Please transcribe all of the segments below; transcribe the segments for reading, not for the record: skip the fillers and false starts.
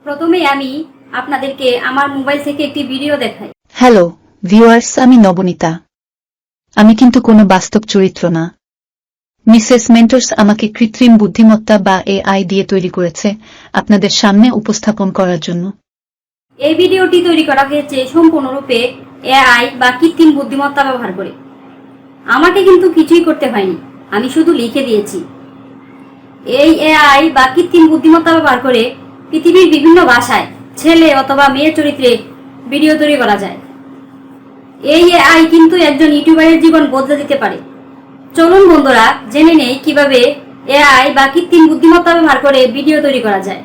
প্রথমেই আমি আপনাদেরকে আমার মোবাইল থেকে একটি ভিডিও দেখাই। হ্যালো ভিউয়ার্স, আমি নবনীতা। আমি কিন্তু কোনো বাস্তব চরিত্র না। মিসেস মেন্টরস আমাকে কৃত্রিম বুদ্ধিমত্তা বা এআই দিয়ে তৈরি করেছে আপনাদের সামনে উপস্থাপন করার জন্য। এই ভিডিওটি তৈরি করা হয়েছে সম্পূর্ণরূপে এআই বা কৃত্রিম বুদ্ধিমত্তা ব্যবহার করে। আমাকে কিন্তু কিছুই করতে হয়নি, আমি শুধু লিখে দিয়েছি। এই এআই বা কৃত্রিম বুদ্ধিমত্তা ব্যবহার করে পৃথিবীর বিভিন্ন ভাষায় ছেলে অথবা মেয়ে চরিত্রে ভিডিও তৈরি করা যায়। এই এআই কিন্তু একজন ইউটিউবারের জীবন বদলে দিতে পারে। চলুন বন্ধুরা, জেনে নেই কিভাবে এআই বা কৃত্রিম বুদ্ধিমত্তা ব্যবহার করে ভিডিও তৈরি করা যায়।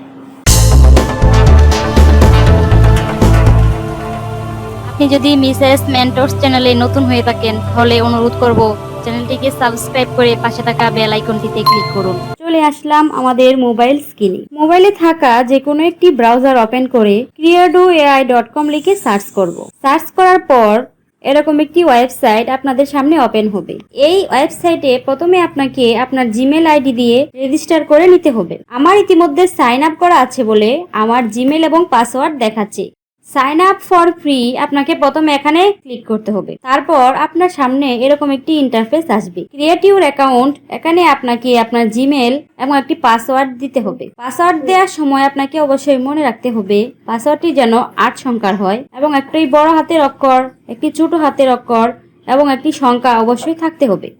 আপনি যদি মিসেস মেন্টরস চ্যানেলে নতুন হয়ে থাকেন তাহলে অনুরোধ করব চ্যানেলটিকে সাবস্ক্রাইব করে পাশে থাকা বেল আইকনটিতে ক্লিক করুন। চলে আসলাম আমাদের মোবাইল স্ক্রিনে। মোবাইলে থাকা যে কোনো একটি ব্রাউজার ওপেন করে kivabe.com লিখে সার্চ করব। সার্চ করার পর এরকম একটি ওয়েবসাইট আপনাদের সামনে ওপেন হবে। এই ওয়েবসাইটে প্রথমে আপনাকে আপনার জিমেল আইডি দিয়ে রেজিস্টার করে নিতে হবে। আমার ইতিমধ্যে সাইন আপ করা আছে বলে আমার জিমেল এবং পাসওয়ার্ড দেখাচ্ছে। সাইন আপ ফর ফ্রি আপনাকে প্রথমে এখানে ক্লিক করতে হবে। তারপর আপনার সামনে এরকম একটি ইন্টারফেস আসবে। ক্রিয়েট ইউর অ্যাকাউন্ট, এখানে আপনাকে আপনার জিমেল এবং একটি পাসওয়ার্ড দিতে হবে। পাসওয়ার্ড দেওয়ার সময় আপনাকে অবশ্যই মনে রাখতে হবে পাসওয়ার্ডটি যেন 8 সংখ্যার হয় এবং একটি বড় হাতের অক্ষর, একটি ছোট হাতের অক্ষর এবং একটি সংখ্যা অবশ্যই থাকতে হবে।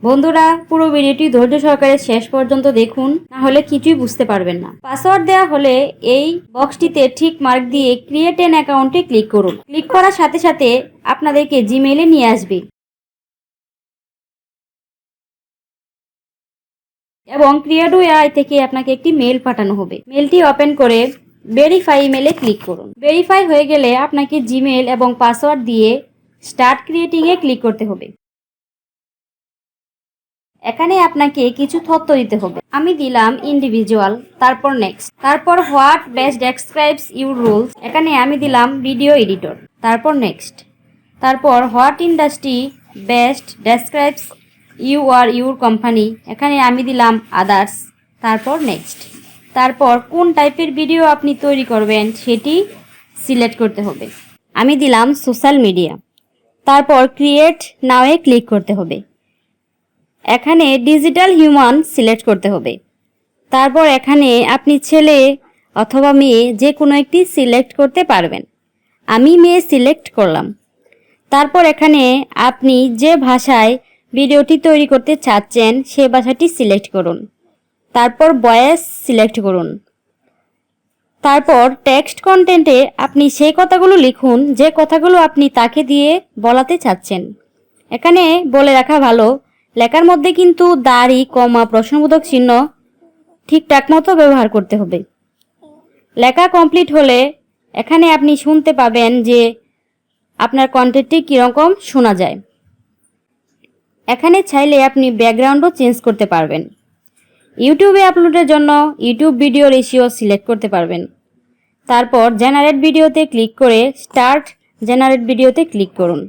বন্ধুরা, পুরো ভিডিওটি ধৈর্য সহকারে শেষ পর্যন্ত দেখুন, না হলে কিছুই বুঝতে পারবেন না। পাসওয়ার্ড দেওয়া হলে এই বক্সটিতে ঠিক মার্ক দিয়ে ক্রিয়েট অ্যান অ্যাকাউন্টে ক্লিক করুন। ক্লিক করার সাথে সাথে আপনাদেরকে জিমেইলে নিয়ে আসবে এবং ক্রিয়েট এআই থেকে আপনাকে একটি মেল পাঠানো হবে। মেলটি ওপেন করে ভেরিফাই মেলে ক্লিক করুন। ভেরিফাই হয়ে গেলে আপনাকে জিমেল এবং পাসওয়ার্ড দিয়ে স্টার্ট ক্রিয়েটিং এ ক্লিক করতে হবে। এখানে আপনাকে কিছু তথ্য দিতে হবে। আমি দিলাম ইন্ডিভিজুয়াল, তারপর নেক্সট, তারপর what best describes your rules, এখানে আমি দিলাম ভিডিও এডিটর, তারপর নেক্সট, তারপর what industry best describes you or your company, এখানে আমি দিলাম আদার্স, তারপর নেক্সট, তারপর কোন টাইপের ভিডিও আপনি তৈরি করবেন সেটি সিলেক্ট করতে হবে। আমি দিলাম সোশ্যাল মিডিয়া, তারপর ক্রিয়েট নাও-এ ক্লিক করতে হবে। এখানে ডিজিটাল হিউম্যান সিলেক্ট করতে হবে। তারপর এখানে আপনি ছেলে অথবা মেয়ে যে কোনো একটি সিলেক্ট করতে পারবেন। আমি মেয়ে সিলেক্ট করলাম। তারপর এখানে আপনি যে ভাষায় ভিডিওটি তৈরি করতে চাচ্ছেন সে ভাষাটি সিলেক্ট করুন। তারপর ভয়েস সিলেক্ট করুন। তারপর টেক্সট কন্টেন্টে আপনি সেই কথাগুলো লিখুন যে কথাগুলো আপনি তাকে দিয়ে বলাতে চাচ্ছেন। এখানে বলে রাখা ভালো, লেখার মধ্যে কিন্তু দাড়ি, কমা, প্রশ্নবোধক চিহ্ন ঠিকঠাক মতো ব্যবহার করতে হবে। লেখা কমপ্লিট হলে এখানে আপনি শুনতে পাবেন যে আপনার কন্টেন্টটি কীরকম শোনা যায়। এখানে চাইলে আপনি ব্যাকগ্রাউন্ডও চেঞ্জ করতে পারবেন। ইউটিউবে আপলোডের জন্য ইউটিউব ভিডিও রেশিও সিলেক্ট করতে পারবেন। তারপর জেনারেট ভিডিওতে ক্লিক করে স্টার্ট জেনারেট ভিডিওতে ক্লিক করুন।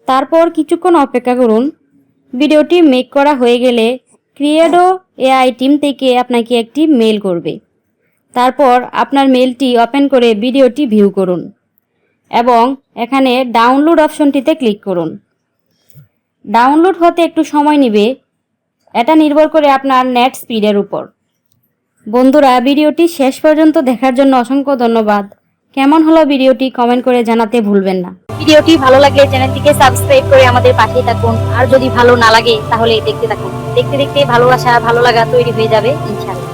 তারপর কিছুক্ষণ অপেক্ষা করুন। ভিডিওটি মেক করা হয়ে গেলে ক্রিয়েটো এআই টিম থেকে আপনাকে একটি মেল করবে। তারপর আপনার মেলটি ওপেন করে ভিডিওটি ভিউ করুন এবং এখানে ডাউনলোড অপশনটিতে ক্লিক করুন। ডাউনলোড হতে একটু সময় নেবে, এটা নির্ভর করে আপনার নেট স্পিডের উপর। বন্ধুরা, ভিডিওটি শেষ পর্যন্ত দেখার জন্য অসংখ্য ধন্যবাদ। কেমন হলো ভিডিওটি কমেন্ট করে জানাতে ভুলবেন না। ভিডিওটি ভালো লাগলে চ্যানেলটিকে সাবস্ক্রাইব করে আমাদের পাশেই থাকুন। আর যদি ভালো না লাগে তাহলে দেখতে থাকুন। দেখতে দেখতে ভালোবাসা, ভালো লাগা তৈরি হয়ে যাবে ইনশাআল্লাহ।